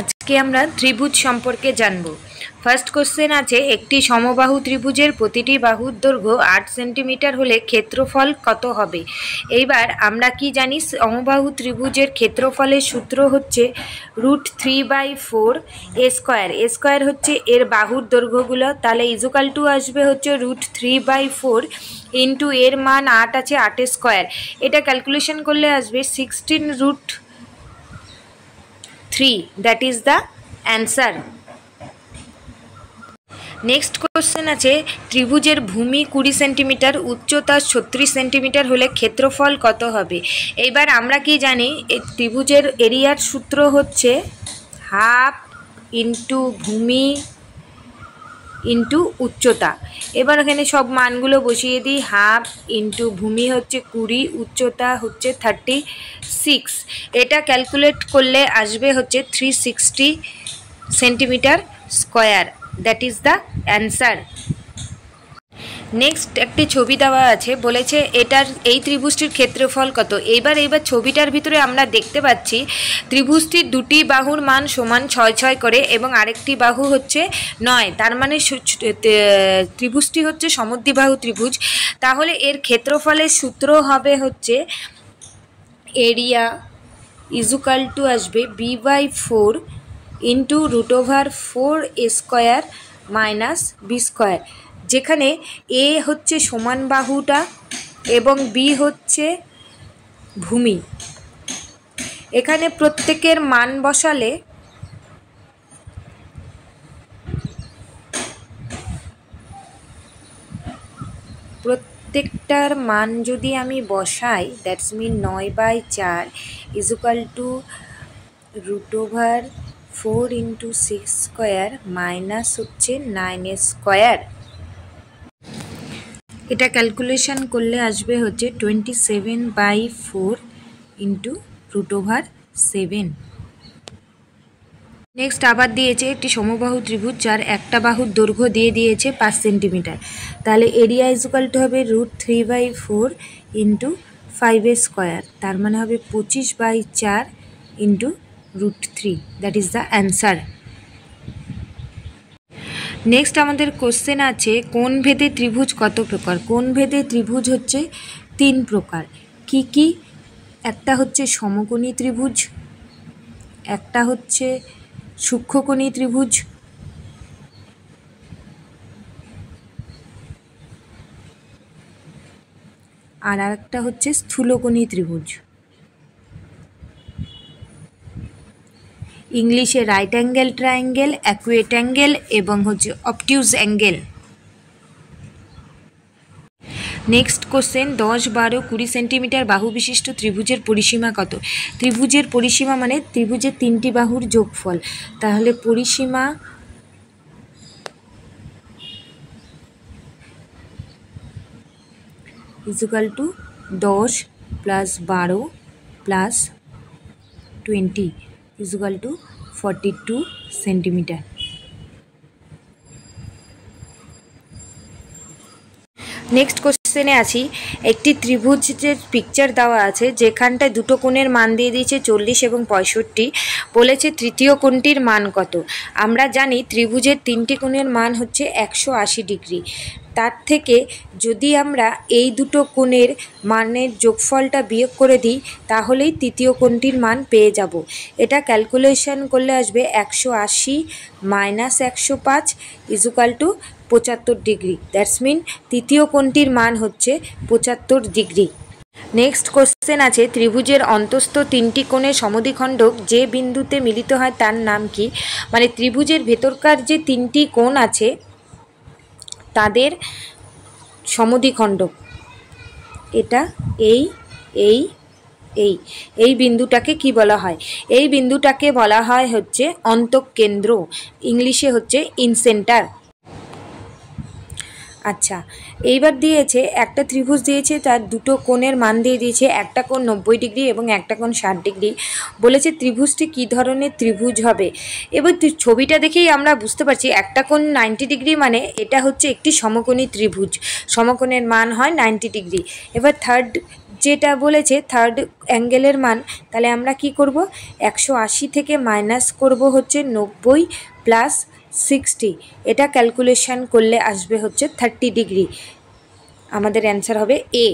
আজকে আমরা ত্রিভুজ সম্পর্কে জানব। ফার্স্ট কোশ্চেন আছে, একটি সমবাহু ত্রিভুজের প্রতিটি বাহুর দৈর্ঘ্য 8 সেন্টিমিটার হলে ক্ষেত্রফল কত হবে? এইবার আমরা কি জানি, সমবাহু ত্রিভুজের ক্ষেত্রফলের সূত্র হচ্ছে √3/4 a স্কোয়ার। এ স্কোয়ার হচ্ছে এর বাহুর দৈর্ঘ্যগুলো, তাহলে ইজুকাল টু আসবে হচ্ছে √3/4 ইন্টু এর মান 8 আছে, 8 স্কোয়ার। এটা ক্যালকুলেশন করলে আসবে 16√3, that is the answer. Next question আছে, ত্রিভুজের ভূমি 20 সেন্টিমিটার, উচ্চতা 36 সেন্টিমিটার হলে ক্ষেত্রফল কত হবে? এইবার আমরা কি জানি, এই ত্রিভুজের এরিয়ার সূত্র হচ্ছে হাফ ইন্টু ভূমি ইন্টু উচ্চতা। এবার এখানে সব মানগুলো বসিয়ে দিই। হাফ ইন্টু ভূমি হচ্ছে 20, উচ্চতা হচ্ছে 36। এটা ক্যালকুলেট করলে আসবে হচ্ছে 360 centimetre square, that is the answer. Next একটি ছবি দেওয়া আছে, বলেছে এটার এই ত্রিভুজটির ক্ষেত্রফল কত। এইবার ছবিটার ভিতরে আমরা দেখতে পাচ্ছি ত্রিভুজটির দুটি বাহুর মান সমান 6 6 করে এবং আরেকটি বাহু হচ্ছে 9, তার মানে ত্রিভুজটি হচ্ছে সমদ্বিবাহু ত্রিভুজ। তাহলে এর ক্ষেত্রফলের সূত্র হবে হচ্ছে এরিয়া ইজুকাল টু আসবে b/4 into √4 a square minus b square, যেখানে এ হচ্ছে সমান বাহুটা এবং বি হচ্ছে ভূমি। এখানে প্রত্যেকের মান বসালে প্রত্যেকটার মান যদি আমি বসাই, that's mean 9/4 equal to √4 into 6 square minus হচ্ছে 9 স্কোয়ার। এটা ক্যালকুলেশন করলে আসবে হচ্ছে 27/4 ইন্টু √7। নেক্সট আবার দিয়েছে একটি সমবাহু ত্রিভুজ যার একটা বাহুর দৈর্ঘ্য দিয়ে দিয়েছে 5 সেন্টিমিটার, তাহলে এরিয়া ইজুকাল টু হবে √3/4 ইন্টু 5 স্কোয়ার, তার মানে হবে 25/4 into √3, that is the answer. Next আমাদের কোশ্চেন আছে, কোণ ভেদে ত্রিভুজ কত প্রকার? কোণ ভেদে ত্রিভুজ হচ্ছে 3 প্রকার। কি কি? একটা হচ্ছে সমকোণী ত্রিভুজ, একটা হচ্ছে সূক্ষ্মকোণী ত্রিভুজ, আর একটা হচ্ছে স্থূলকোণী ত্রিভুজ। ইংলিশে রাইট অ্যাঙ্গেল ট্রায়াঙ্গেল, অ্যাকুয়েট অ্যাঙ্গেল এবং হচ্ছে অবটিউজ অ্যাঙ্গেল। নেক্সট কোশ্চেন, 10, 12, 20 সেন্টিমিটার বাহু বিশিষ্ট ত্রিভুজের পরিসীমা কত? ত্রিভুজের পরিসীমা মানে ত্রিভুজের 3টি বাহুর যোগফল, তাহলে পরিসীমা equal to 10 + 12 + 20 equal to 42 centimetre. Next কোশ্চেনে আছি, একটি ত্রিভুজের পিকচার দেওয়া আছে, যেখানটায় দুটো কোণের মান দিয়ে দিয়েছে 40 এবং 65, বলেছে তৃতীয় কোণটির মান কত? আমরা জানি ত্রিভুজের 3টি কোণের মান হচ্ছে 180 ডিগ্রি। তার থেকে যদি আমরা এই দুটো কোণের মানের যোগফলটা বিয়োগ করে দিই, তাহলেই তৃতীয় কোণটির মান পেয়ে যাব। এটা ক্যালকুলেশন করলে আসবে 180 minus 105 equal to 75 degree, that's mean তৃতীয় কোণটির মান হচ্ছে 75 ডিগ্রি। নেক্সট কোশ্চেন আছে, ত্রিভুজের অন্তস্থ 3টি কোণের সমদ্বিখণ্ডক যে বিন্দুতে মিলিত হয় তার নাম কি? মানে ত্রিভুজের ভেতরকার যে 3টি কোণ আছে তাদের সমদ্বিখণ্ডক, এটা এই বিন্দুটাকে কি বলা হয়? এই বিন্দুটাকে বলা হয় হচ্ছে অন্তঃকেন্দ্র, ইংলিশে হচ্ছে ইনসেন্টার। আচ্ছা, এইবার দিয়েছে একটা ত্রিভুজ দিয়েছে, তার দুটো কোণের মান দিয়ে দিয়েছে, একটা কোণ 90 ডিগ্রি এবং একটা কোণ 60 ডিগ্রি। বলেছে ত্রিভুজটি কী ধরনের ত্রিভুজ হবে। এবার ছবিটা দেখেই আমরা বুঝতে পারছি একটা কোণ 90 ডিগ্রি মানে এটা হচ্ছে একটি সমকোণী ত্রিভুজ, সমকোণের মান হয় 90 ডিগ্রি। এবার থার্ড যেটা বলেছে থার্ড অ্যাঙ্গেলের মান, তাহলে আমরা কি করব, 180 থেকে মাইনাস করব হচ্ছে 90 প্লাস 60, এটা ক্যালকুলেশন করলে আসবে হচ্ছে 30 ডিগ্রি। আমাদের অ্যান্সার হবে এ।